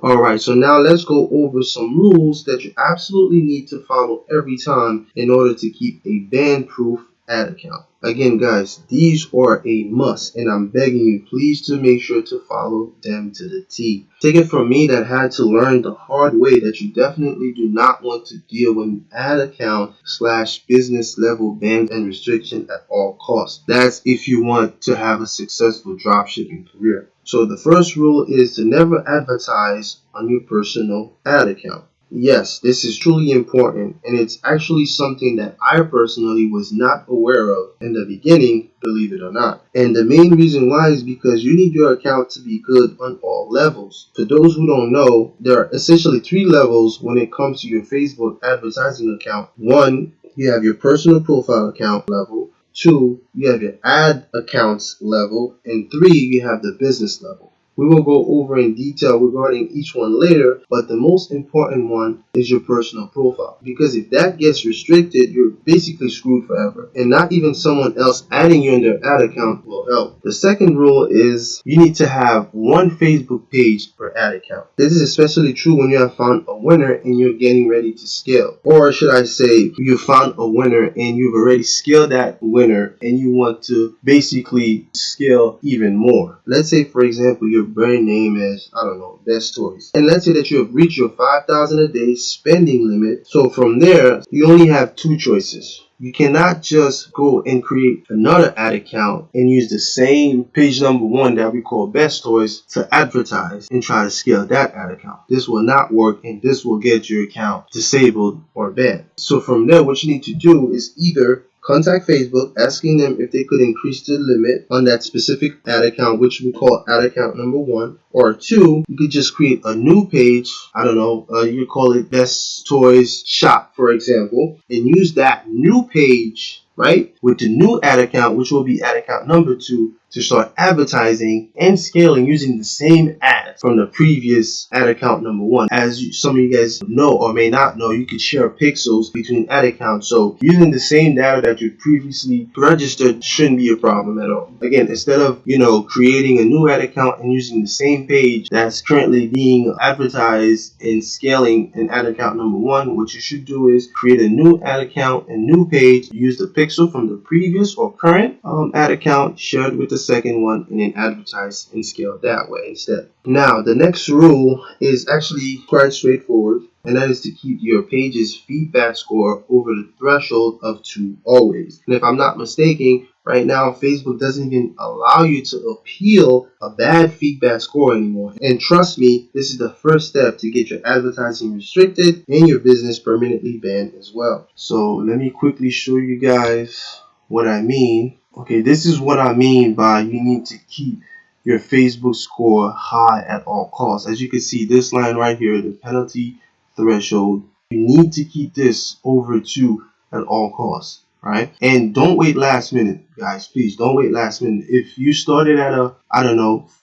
Alright, so now let's go over some rules that you absolutely need to follow every time in order to keep a ban-proof ad account. Again, guys, these are a must, and I'm begging you, please, to make sure to follow them to the T. Take it from me that had to learn the hard way that you definitely do not want to deal with an ad account / business level bans and restriction at all costs. That's if you want to have a successful dropshipping career. So the first rule is to never advertise on your personal ad account. Yes, this is truly important, and it's actually something that I personally was not aware of in the beginning, believe it or not. And the main reason why is because you need your account to be good on all levels. For those who don't know, there are essentially 3 levels when it comes to your Facebook advertising account. 1, you have your personal profile account level. 2, you have your ad accounts level. And 3, you have the business level. We will go over in detail regarding each one later, but the most important one is your personal profile. Because if that gets restricted, you're basically screwed forever. And not even someone else adding you in their ad account will help. The second rule is you need to have 1 Facebook page per ad account. This is especially true when you have found a winner and you're getting ready to scale. Or should I say, you found a winner and you've already scaled that winner and you want to basically scale even more. Let's say, for example, your brand name is, I don't know, Best Toys. And let's say that you have reached your $5,000 a day spending limit. So from there, you only have 2 choices. You cannot just go and create another ad account and use the same page number 1 that we call Best Toys to advertise and try to scale that ad account. This will not work, and this will get your account disabled or banned. So from there, what you need to do is either contact Facebook asking them if they could increase the limit on that specific ad account, which we call ad account number 1. Or 2, you could just create a new page. I don't know, you call it Best Toys Shop, for example, and use that new page, right, with the new ad account, which will be ad account number 2, to start advertising and scaling using the same ads from the previous ad account number 1. As some of you guys know or may not know, you could share pixels between ad accounts. So using the same data that you previously registered shouldn't be a problem at all. Again, instead of, creating a new ad account and using the same page that's currently being advertised and scaling in ad account number 1, what you should do is create a new ad account and new page, use the pixel from the previous or current ad account, shared with the second one, and then advertise and scale that way instead. Now, the next rule is actually quite straightforward, and that is to keep your page's feedback score over the threshold of 2 always. And if I'm not mistaken, right now Facebook doesn't even allow you to appeal a bad feedback score anymore. And trust me, this is the first step to get your advertising restricted and your business permanently banned as well. So let me quickly show you guys what I mean. Okay, this is what I mean by you need to keep your Facebook score high at all costs. As you can see, this line right here, the penalty threshold, you need to keep this over 2 at all costs, right? And don't wait last minute, guys. Please don't wait last minute. If you started at a,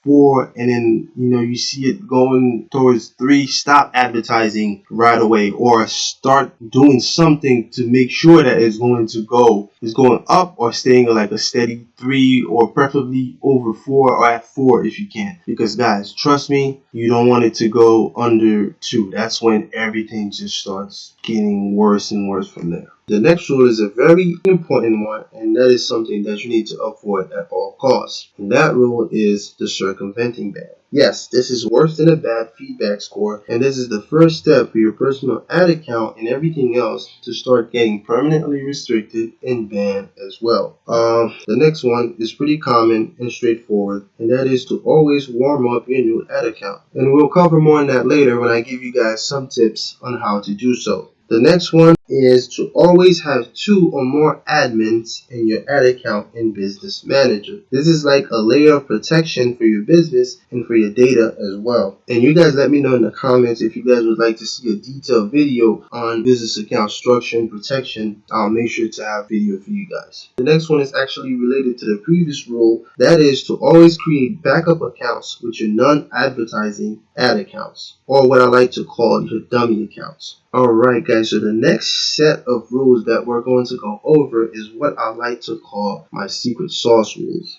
4, and then you see it going towards 3, stop advertising right away, or start doing something to make sure that it's going up or staying like a steady 3, or preferably over 4 or at 4 if you can. Because guys, trust me, you don't want it to go under 2. That's when everything just starts getting worse and worse from there. The next rule is a very important one, and that is something that you need to avoid at all costs. And that rule is the circumventing ban. Yes, this is worse than a bad feedback score, and this is the first step for your personal ad account and everything else to start getting permanently restricted and banned as well. The next one is pretty common and straightforward, and that is to always warm up your new ad account. And we'll cover more on that later when I give you guys some tips on how to do so. The next one is to always have 2 or more admins in your ad account in Business Manager. This is like a layer of protection for your business and for your data as well. And you guys let me know in the comments if you guys would like to see a detailed video on business account structure and protection. I'll make sure to have video for you guys. The next one is actually related to the previous rule. That is to always create backup accounts with your non-advertising ad accounts, or what I like to call your dummy accounts. Alright guys, so the next set of rules that we're going to go over is what I like to call my secret sauce rules.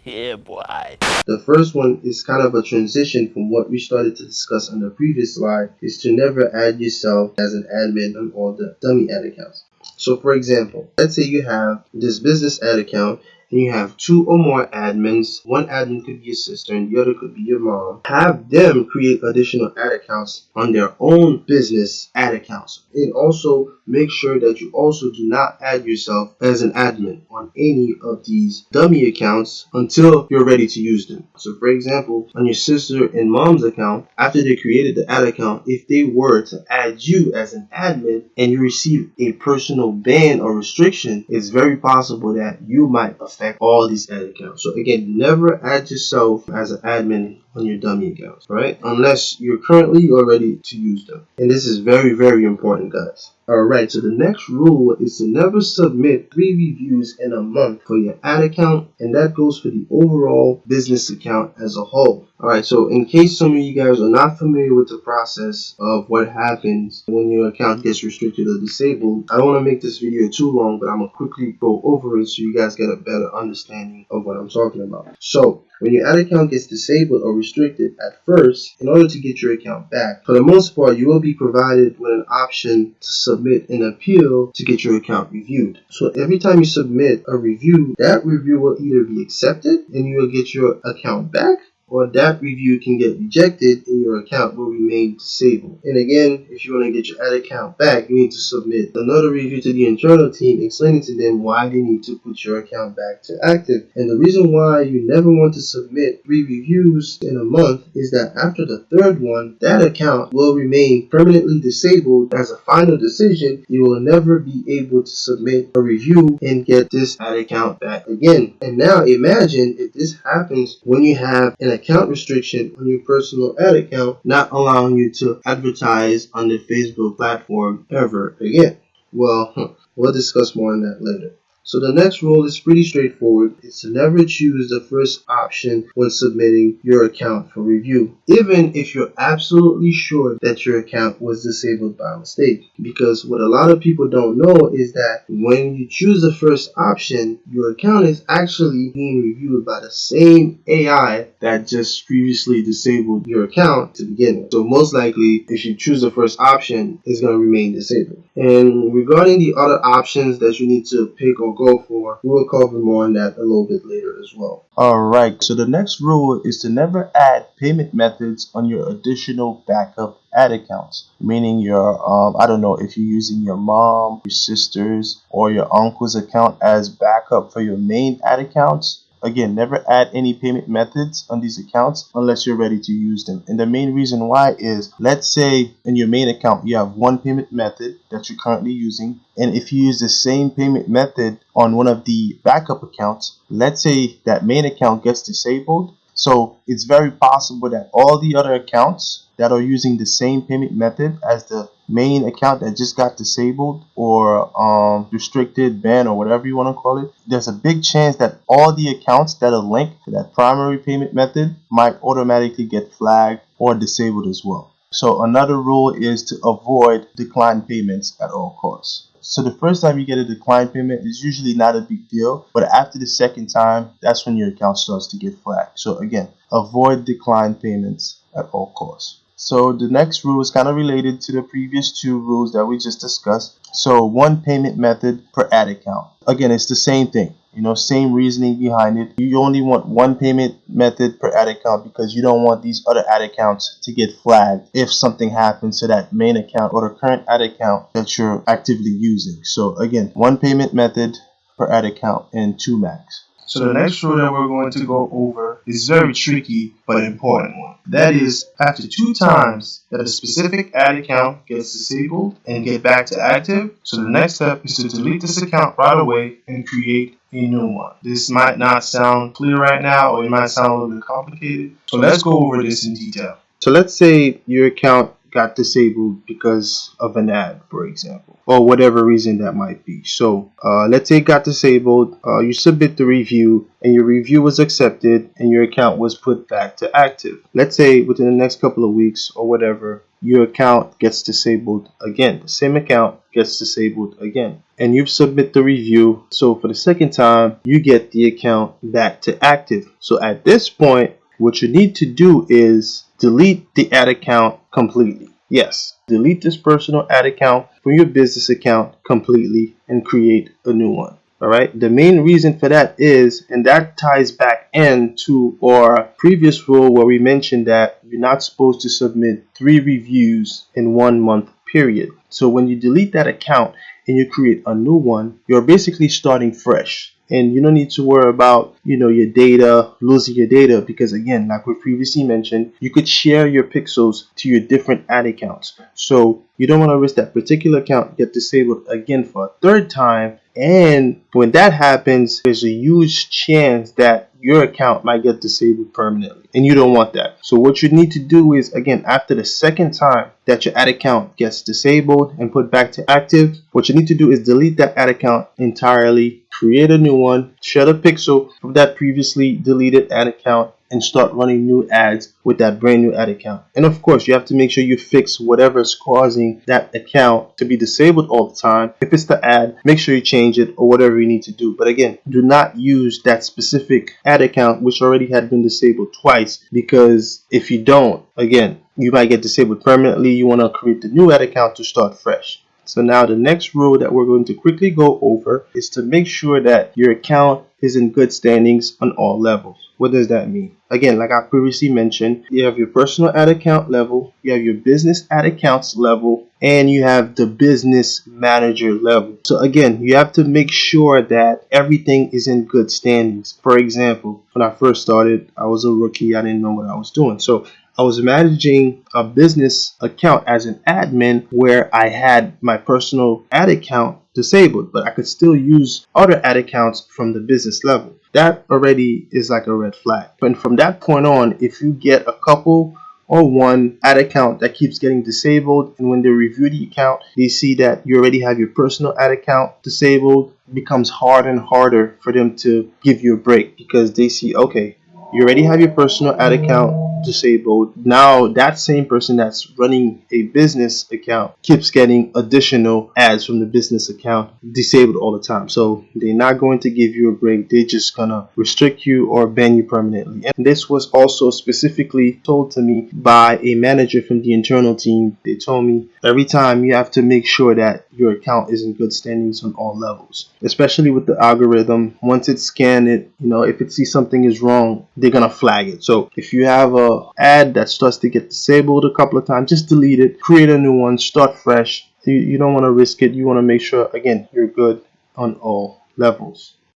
Yeah, boy. The first one is kind of a transition from what we started to discuss on the previous slide, is to never add yourself as an admin on all the dummy ad accounts. So for example, let's say you have this business ad account and you have two or more admins. One admin could be your sister and the other could be your mom. Have them create additional ad accounts on their own business ad accounts. And also make sure that you also do not add yourself as an admin on any of these dummy accounts until you're ready to use them. So for example, on your sister and mom's account, after they created the ad account, if they were to add you as an admin and you receive a personal ban or restriction, it's very possible that you might affect all these ad accounts. So again, never add yourself as an admin on your dummy accounts, right? Unless you're currently or ready to use them. And this is very, very important, guys. Alright, so the next rule is to never submit 3 reviews in a month for your ad account, and that goes for the overall business account as a whole. Alright, so in case some of you guys are not familiar with the process of what happens when your account gets restricted or disabled, I don't want to make this video too long, but I'm going to quickly go over it so you guys get a better understanding of what I'm talking about. So, when your ad account gets disabled or restricted at first, in order to get your account back, for the most part, you will be provided with an option to submit an appeal to get your account reviewed. So every time you submit a review, that review will either be accepted and you will get your account back, or that review can get rejected and your account will remain disabled. And again, if you want to get your ad account back, you need to submit another review to the internal team explaining to them why they need to put your account back to active. And the reason why you never want to submit 3 reviews in a month is that after the third one, that account will remain permanently disabled. As a final decision, you will never be able to submit a review and get this ad account back again. And now imagine if this happens when you have an account restriction on your personal ad account, not allowing you to advertise on the Facebook platform ever again. Well, we'll discuss more on that later. So the next rule is pretty straightforward. It's to never choose the first option when submitting your account for review, even if you're absolutely sure that your account was disabled by mistake. Because what a lot of people don't know is that when you choose the first option, your account is actually being reviewed by the same AI that just previously disabled your account to begin with. So most likely, if you choose the first option, it's going to remain disabled. And regarding the other options that you need to pick or go for, we will cover more on that a little bit later as well. Alright, so the next rule is to never add payment methods on your additional backup ad accounts, meaning your I don't know if you're using your mom, your sister's, or your uncle's account as backup for your main ad accounts. Again, never add any payment methods on these accounts unless you're ready to use them. And the main reason why is, let's say in your main account you have one payment method that you're currently using, and if you use the same payment method on one of the backup accounts, let's say that main account gets disabled. So it's very possible that all the other accounts that are using the same payment method as the main account that just got disabled or restricted, banned, or whatever you want to call it, there's a big chance that all the accounts that are linked to that primary payment method might automatically get flagged or disabled as well. So another rule is to avoid declined payments at all costs. So the first time you get a declined payment is usually not a big deal, but after the second time, that's when your account starts to get flagged. So again, avoid declined payments at all costs. So the next rule is kind of related to the previous 2 rules that we just discussed. So one payment method per ad account. Again, it's the same thing. Same reasoning behind it. You only want one payment method per ad account because you don't want these other ad accounts to get flagged if something happens to that main account or the current ad account that you're actively using. So again, one payment method per ad account and 2 max. So the next rule that we're going to go over is very tricky but important one. That is, after 2 times that a specific ad account gets disabled and get back to active, so the next step is to delete this account right away and create a new one. This might not sound clear right now, or it might sound a little bit complicated. So let's go over this in detail. So let's say your account got disabled because of an ad, for example, or whatever reason that might be. So let's say it got disabled, you submit the review, and your review was accepted, and your account was put back to active. Let's say within the next couple of weeks or whatever, your account gets disabled again. The same account gets disabled again, and you submit the review. So for the second time, you get the account back to active. So at this point, what you need to do is delete the ad account completely. Yes, delete this personal ad account from your business account completely and create a new one. All right. The main reason for that is, and that ties back into our previous rule where we mentioned that you're not supposed to submit 3 reviews in 1 month period. So when you delete that account and you create a new one, you're basically starting fresh. And you don't need to worry about, your data, losing your data, because again, like we previously mentioned, you could share your pixels to your different ad accounts. So you don't want to risk that particular account get disabled again for a third time. And when that happens, there's a huge chance that your account might get disabled permanently, and you don't want that. So what you need to do is, again, after the second time that your ad account gets disabled and put back to active, what you need to do is delete that ad account entirely, create a new one, share the pixel from that previously deleted ad account, and start running new ads with that brand new ad account. And of course, you have to make sure you fix whatever is causing that account to be disabled all the time. If it's the ad, make sure you change it or whatever you need to do. But again, do not use that specific ad account which already had been disabled twice, because if you don't, again, you might get disabled permanently. You want to create the new ad account to start fresh. So now the next rule that we're going to quickly go over is to make sure that your account is in good standings on all levels. What does that mean? Again, like I previously mentioned, you have your personal ad account level, you have your business ad accounts level, and you have the business manager level. So again, you have to make sure that everything is in good standings. For example, when I first started, I was a rookie. I didn't know what I was doing. So I was managing a business account as an admin where I had my personal ad account disabled, but I could still use other ad accounts from the business level. That already is like a red flag. And from that point on, if you get a couple or one ad account that keeps getting disabled, and when they review the account, they see that you already have your personal ad account disabled, it becomes harder and harder for them to give you a break, because they see, okay, you already have your personal ad account disabled. Now that same person that's running a business account keeps getting additional ads from the business account disabled all the time. So they're not going to give you a break. They're just gonna restrict you or ban you permanently. And this was also specifically told to me by a manager from the internal team. They told me every time you have to make sure that your account is in good standings on all levels, especially with the algorithm. Once it scans it, if it sees something is wrong, they're gonna flag it. So if you have a ad that starts to get disabled a couple of times, just delete it, create a new one, start fresh. You don't want to risk it. You want to make sure, again, you're good on all levels.